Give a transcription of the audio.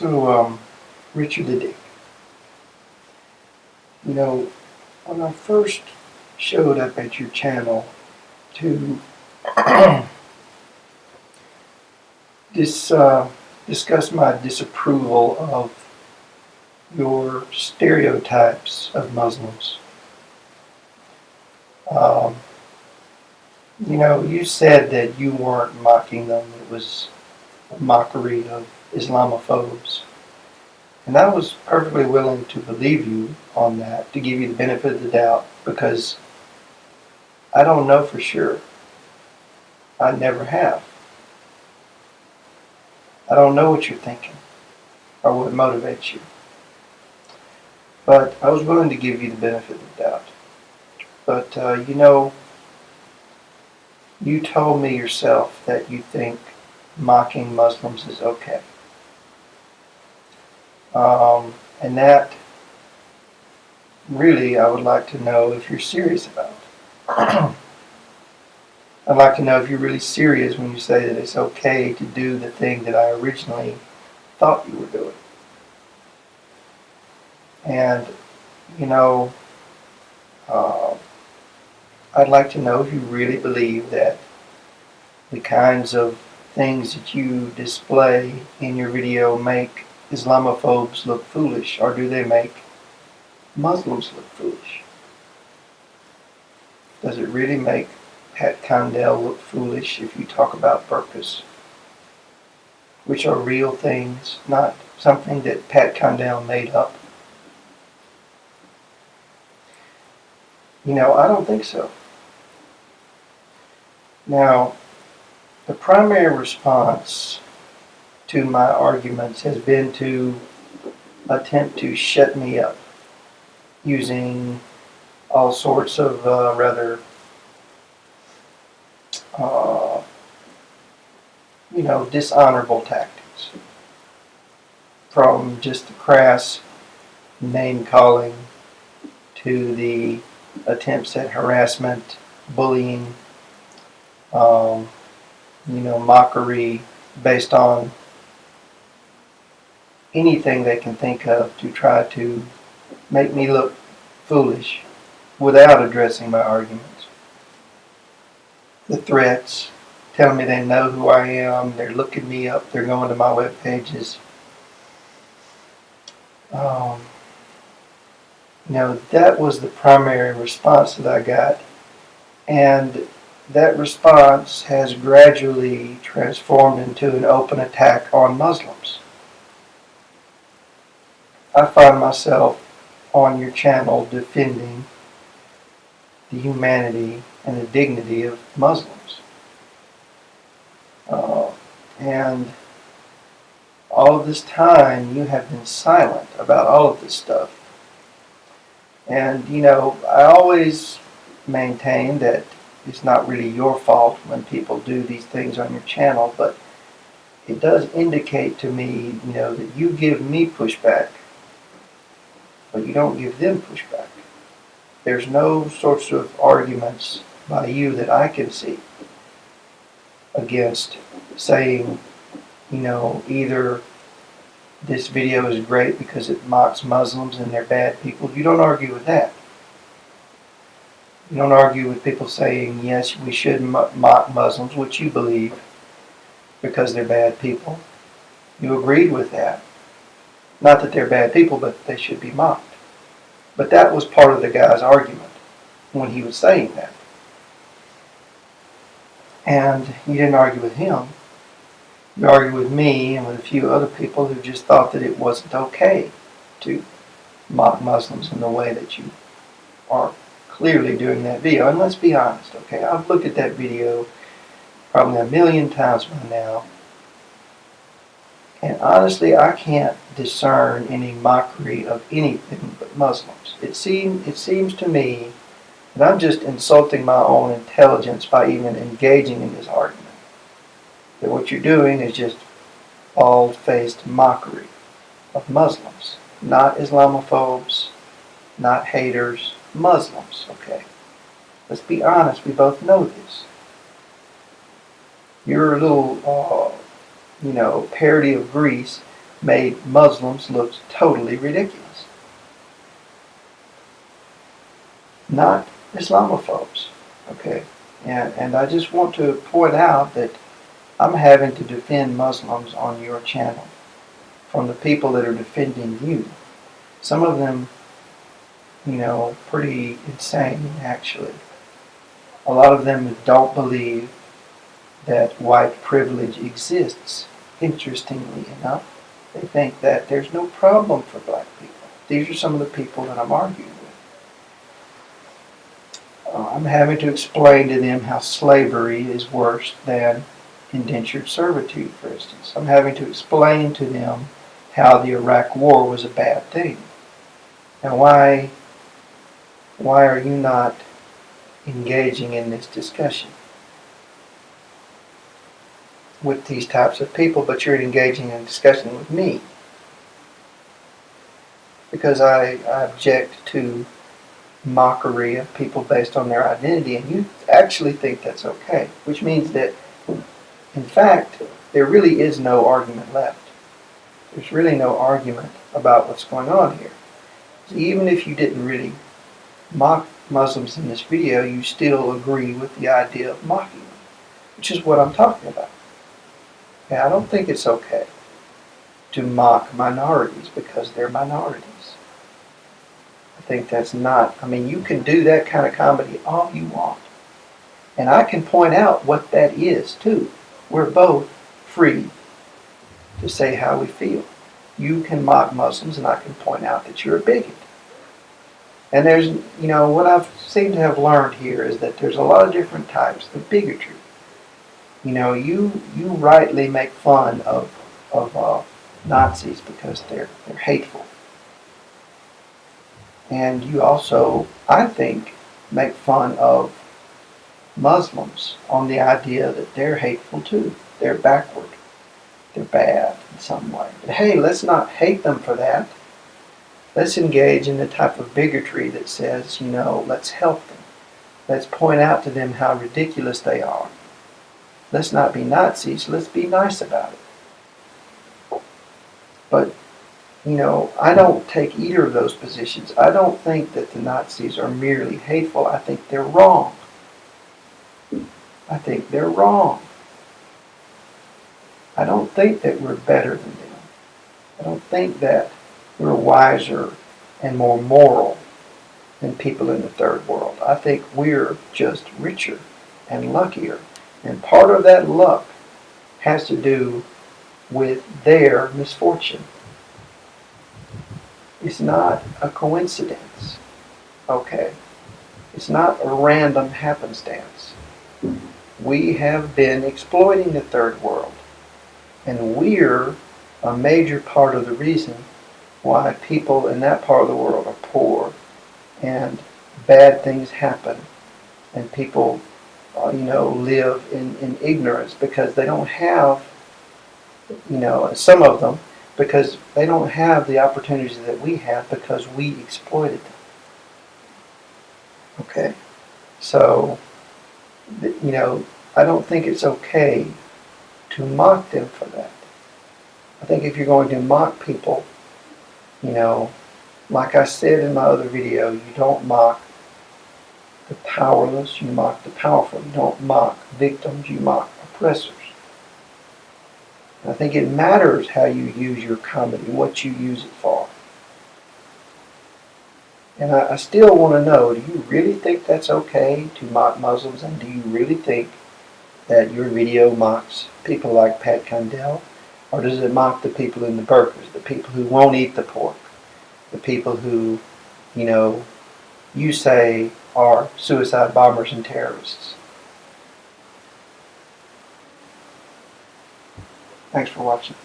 Richard the Dick, when I first showed up at your channel to dis, discuss my disapproval of your stereotypes of Muslims, um, you said that you weren't mocking them. It was a mockery of Islamophobes. And I was perfectly willing to believe you on that, to give you the benefit of the doubt, because I don't know for sure. I never have. I don't know what you're thinking or what motivates you. But I was willing to give you the benefit of the doubt. But, you told me yourself that you think mocking Muslims is okay. And that, really, I would like to know if you're serious about it. I'd like to know if you're really serious when you say that it's okay to do the thing that I originally thought you were doing. And, uh, I'd like to know if you really believe that the kinds of things that you display in your video make Islamophobes look foolish, or do they make Muslims look foolish? Does it really make Pat Condell look foolish if you talk about burqas, which are real things, not something that Pat Condell made up? I don't think so. Now, the primary response to my arguments has been to attempt to shut me up using all sorts of rather, dishonorable tactics, from just the crass name calling to the attempts at harassment, bullying, mockery based on anything they can think of to try to make me look foolish without addressing my arguments. The threats, telling me they know who I am, they're looking me up, they're going to my web pages. That was the primary response that I got, and that response has gradually transformed into an open attack on Muslims. I find myself on your channel defending the humanity and the dignity of Muslims. And all of this time you have been silent about all of this stuff. And, I always maintain that it's not really your fault when people do these things on your channel, but it does indicate to me, that you give me pushback, but you don't give them pushback. There's no sorts of arguments by you that I can see against saying, either this video is great because it mocks Muslims and they're bad people. You don't argue with that. You don't argue with people saying, yes, we should mock Muslims, which you believe, because they're bad people. You agreed with that. Not that they're bad people, but they should be mocked. But that was part of the guy's argument when he was saying that. And you didn't argue with him. You argued with me and with a few other people who just thought that it wasn't okay to mock Muslims in the way that you are clearly doing that video. And let's be honest, okay? I've looked at that video probably 1,000,000 times by now. And honestly, I can't discern any mockery of anything but Muslims. It seems to me that I'm just insulting my own intelligence by even engaging in this argument. That what you're doing is just bald-faced mockery of Muslims. Not Islamophobes, not haters, Muslims, okay? Let's be honest, we both know this. Your little, parody of Greece made Muslims look totally ridiculous. Not Islamophobes, okay? And I just want to point out that I'm having to defend Muslims on your channel from the people that are defending you. Some of them, pretty insane, actually. A lot of them don't believe that white privilege exists, interestingly enough. They think that there's no problem for black people. These are some of the people that I'm arguing with. I'm having to explain to them how slavery is worse than indentured servitude, for instance. I'm having to explain to them how the Iraq War was a bad thing. Now, why are you not engaging in this discussion with these types of people, but you're engaging in discussion with me? Because I object to mockery of people based on their identity, and you actually think that's okay, which means that, in fact, there really is no argument left. There's really no argument about what's going on here. So even if you didn't really mock Muslims in this video, you still agree with the idea of mocking them, which is what I'm talking about. Okay, I don't think it's okay to mock minorities because they're minorities. I think that's not, you can do that kind of comedy all you want. And I can point out what that is, too. We're both free to say how we feel. You can mock Muslims, and I can point out that you're a bigot. And there's, what I've seemed to have learned here is that there's a lot of different types of bigotry. You rightly make fun of Nazis because they're hateful. And you also, I think, make fun of Muslims on the idea that they're hateful too. They're backward. They're bad in some way. But hey, let's not hate them for that. Let's engage in the type of bigotry that says, let's help them. Let's point out to them how ridiculous they are. Let's not be Nazis. Let's be nice about it. But, I don't take either of those positions. I don't think that the Nazis are merely hateful. I think they're wrong. I think they're wrong. I don't think that we're better than them. I don't think that we're wiser and more moral than people in the third world. I think we're just richer and luckier. And part of that luck has to do with their misfortune. It's not a coincidence, okay? It's not a random happenstance. We have been exploiting the third world, and we're a major part of the reason why people in that part of the world are poor and bad things happen and people live in ignorance because they don't have, some of them, because they don't have the opportunities that we have because we exploited them. Okay? So, I don't think it's okay to mock them for that. I think if you're going to mock people, like I said in my other video, you don't mock the powerless, you mock the powerful. You don't mock victims, you mock oppressors. And I think it matters how you use your comedy, what you use it for. And I still want to know, do you really think that's okay to mock Muslims? And do you really think that your video mocks people like Pat Condell? Or does it mock the people in the burqas, the people who won't eat the pork, the people who, you say are suicide bombers and terrorists? Thanks for watching.